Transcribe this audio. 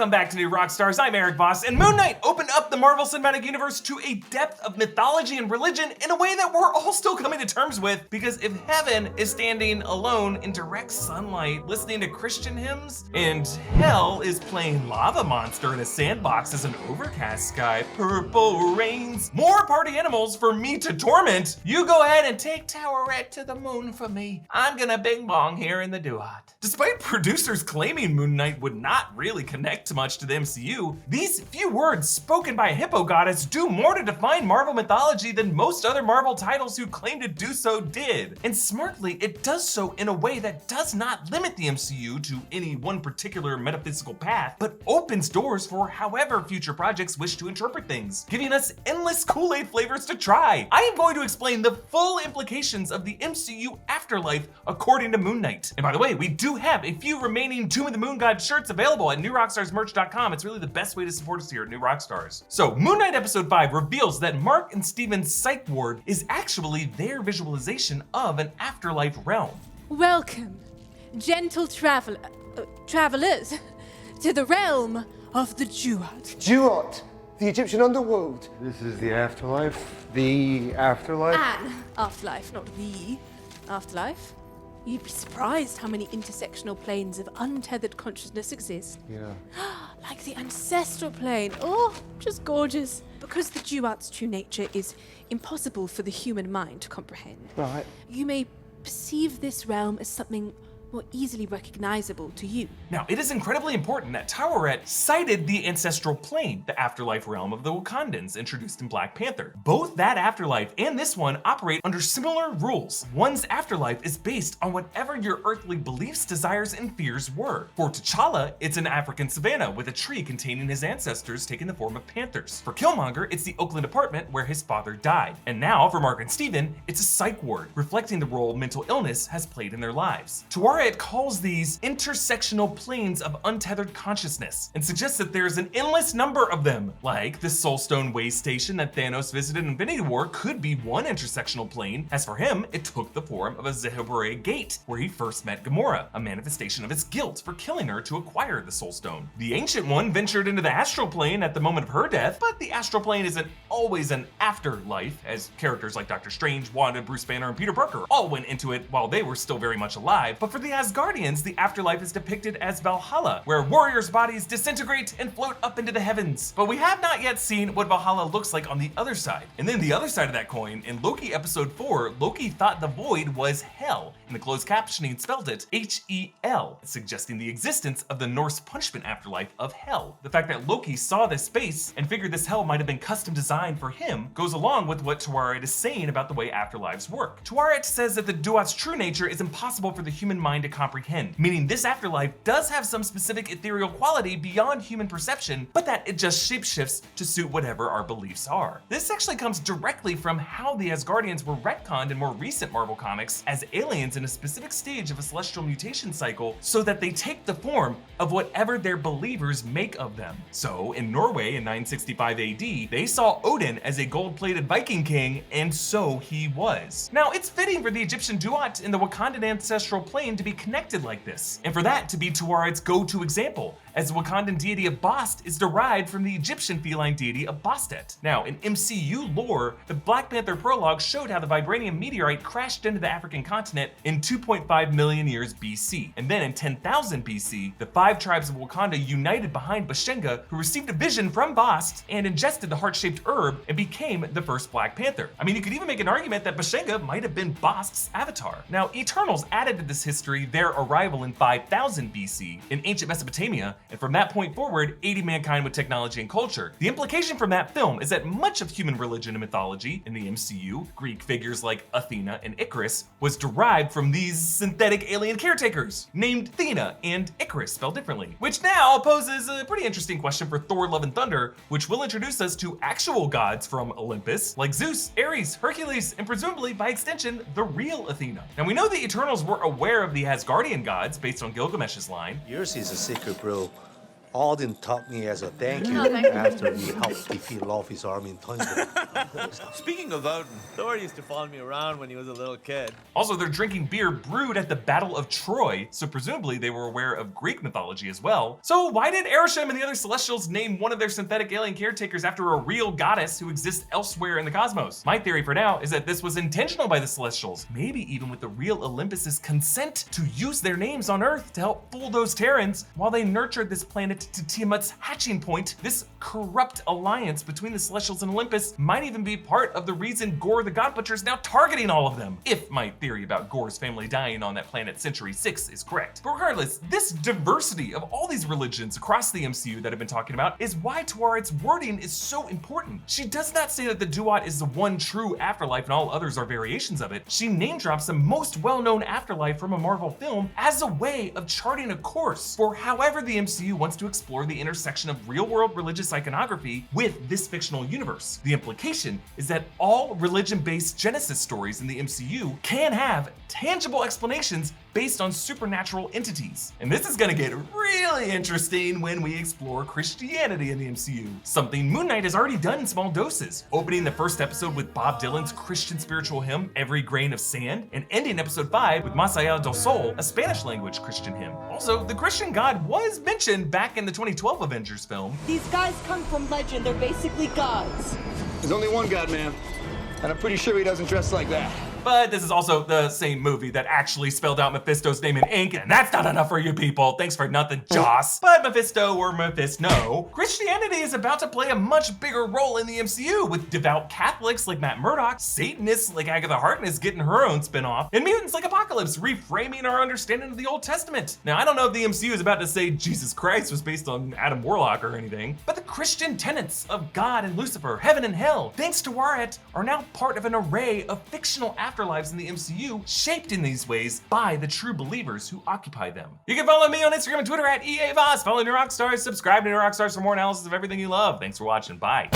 Welcome back to New Rockstars. I'm Erik Voss, and Moon Knight opened up the Marvel Cinematic Universe to a depth of mythology and religion in a way that we're all still coming to terms with, because if heaven is standing alone in direct sunlight listening to Christian hymns, and hell is playing Lava Monster in a sandbox as an overcast sky, purple rains, more party animals for me to torment, you go ahead and take Taweret to the moon for me. I'm gonna bing bong here in the Duat. Despite producers claiming Moon Knight would not really connect much to the MCU, these few words spoken by a hippo goddess do more to define Marvel mythology than most other Marvel titles who claim to do so did. And smartly, it does so in a way that does not limit the MCU to any one particular metaphysical path, but opens doors for however future projects wish to interpret things, giving us endless Kool-Aid flavors to try. I am going to explain the full implications of the MCU afterlife according to Moon Knight. And by the way, we do have a few remaining Tomb of the Moon God shirts available at newrockstarsmerch.com. It's really the best way to support us here at New Rockstars. So Moon Knight episode 5 reveals that Mark and Steven's psych ward is actually their visualization of an afterlife realm. Welcome, gentle travelers, to the realm of the Duat. Duat, the Egyptian underworld. This is the afterlife? The afterlife? An afterlife, not the afterlife. You'd be surprised how many intersectional planes of untethered consciousness exist. Yeah. Like the ancestral plane. Oh, just gorgeous. Because the Duat's true nature is impossible for the human mind to comprehend. Right. You may perceive this realm as something more easily recognizable to you. Now, it is incredibly important that Taweret cited the ancestral plane, the afterlife realm of the Wakandans introduced in Black Panther. Both that afterlife and this one operate under similar rules. One's afterlife is based on whatever your earthly beliefs, desires, and fears were. For T'Challa, it's an African savanna with a tree containing his ancestors taking the form of panthers. For Killmonger, it's the Oakland apartment where his father died. And now, for Mark and Steven, it's a psych ward, reflecting the role mental illness has played in their lives. Taweret calls these intersectional planes of untethered consciousness and suggests that there's an endless number of them, like the Soulstone way station that Thanos visited in Infinity War could be one intersectional plane. As for him, it took the form of a Zehobre gate, where he first met Gamora, a manifestation of his guilt for killing her to acquire the Soulstone. The Ancient One ventured into the astral plane at the moment of her death, but the astral plane isn't always an afterlife, as characters like Doctor Strange, Wanda, Bruce Banner, and Peter Parker all went into it while they were still very much alive. But for the Asgardians, the afterlife is depicted as Valhalla, where warriors' bodies disintegrate and float up into the heavens. But we have not yet seen what Valhalla looks like on the other side. And then the other side of that coin, in Loki episode 4, Loki thought the void was hell, and the closed captioning spelled it H-E-L, suggesting the existence of the Norse punishment afterlife of hell. The fact that Loki saw this space and figured this hell might have been custom designed for him goes along with what Taweret is saying about the way afterlives work. Taweret says that the Duat's true nature is impossible for the human mind to comprehend, meaning this afterlife does have some specific ethereal quality beyond human perception, but that it just shapeshifts to suit whatever our beliefs are. This actually comes directly from how the Asgardians were retconned in more recent Marvel comics as aliens in a specific stage of a celestial mutation cycle, so that they take the form of whatever their believers make of them. So in Norway in 965 AD, they saw Odin as a gold-plated Viking king, and so he was. Now, it's fitting for the Egyptian Duat in the Wakandan ancestral plane to be connected like this, and for that to be Tawaret's go-to example, as the Wakandan deity of Bast is derived from the Egyptian feline deity of Bastet. Now, in MCU lore, the Black Panther prologue showed how the vibranium meteorite crashed into the African continent in 2.5 million years BC, and then in 10,000 BC, the 5 tribes of Wakanda united behind Bashenga, who received a vision from Bast and ingested the heart-shaped herb and became the first Black Panther. I mean, you could even make an argument that Bashenga might have been Bast's avatar. Now, Eternals added to this history their arrival in 5000 BC in ancient Mesopotamia, and from that point forward, aiding mankind with technology and culture. The implication from that film is that much of human religion and mythology in the MCU, Greek figures like Athena and Icarus, was derived from these synthetic alien caretakers, named Athena and Icarus spelled differently, which now poses a pretty interesting question for Thor Love and Thunder, which will introduce us to actual gods from Olympus, like Zeus, Ares, Hercules, and presumably, by extension, the real Athena. Now, we know the Eternals were aware of the Asgardian gods based on Gilgamesh's line. Yours is a secret, bro. Odin taught me as a thank you Oh, thank you. after he helped defeat Laufey's army in Tundra. Speaking of Odin, Thor used to follow me around when he was a little kid. Also, they're drinking beer brewed at the Battle of Troy, so presumably they were aware of Greek mythology as well. So why did Arishem and the other Celestials name one of their synthetic alien caretakers after a real goddess who exists elsewhere in the cosmos? My theory for now is that this was intentional by the Celestials, maybe even with the real Olympus's consent to use their names on Earth to help fool those Terrans while they nurtured this planet to Tiamat's hatching point. This corrupt alliance between the Celestials and Olympus might even be part of the reason Gore the God Butcher is now targeting all of them, if my theory about Gore's family dying on that planet Century 6 is correct. But regardless, this diversity of all these religions across the MCU that I've been talking about is why Taweret's wording is so important. She does not say that the Duat is the one true afterlife and all others are variations of it. She name drops the most well-known afterlife from a Marvel film as a way of charting a course for however the MCU wants to explore the intersection of real-world religious iconography with this fictional universe. The implication is that all religion-based Genesis stories in the MCU can have tangible explanations based on supernatural entities. And this is gonna get really interesting when we explore Christianity in the MCU, something Moon Knight has already done in small doses, opening the first episode with Bob Dylan's Christian spiritual hymn, Every Grain of Sand, and ending episode 5 with Mas Allá del Sol, a Spanish language Christian hymn. Also, the Christian God was mentioned back in the 2012 Avengers film. These guys come from legend, they're basically gods. There's only one God, man. And I'm pretty sure he doesn't dress like that. But this is also the same movie that actually spelled out Mephisto's name in ink, and that's not enough for you people. Thanks for nothing, Joss. But Mephisto or Mephisto, Christianity is about to play a much bigger role in the MCU, with devout Catholics like Matt Murdock, Satanists like Agatha Harkness getting her own spin-off, and mutants like Apocalypse reframing our understanding of the Old Testament. Now, I don't know if the MCU is about to say Jesus Christ was based on Adam Warlock or anything, but the Christian tenets of God and Lucifer, heaven and hell, thanks to Taweret, are now part of an array of fictional afterlives in the MCU, shaped in these ways by the true believers who occupy them. You can follow me on Instagram and Twitter at EA Voss, follow New Rockstars, subscribe to New Rockstars for more analysis of everything you love. Thanks for watching, bye.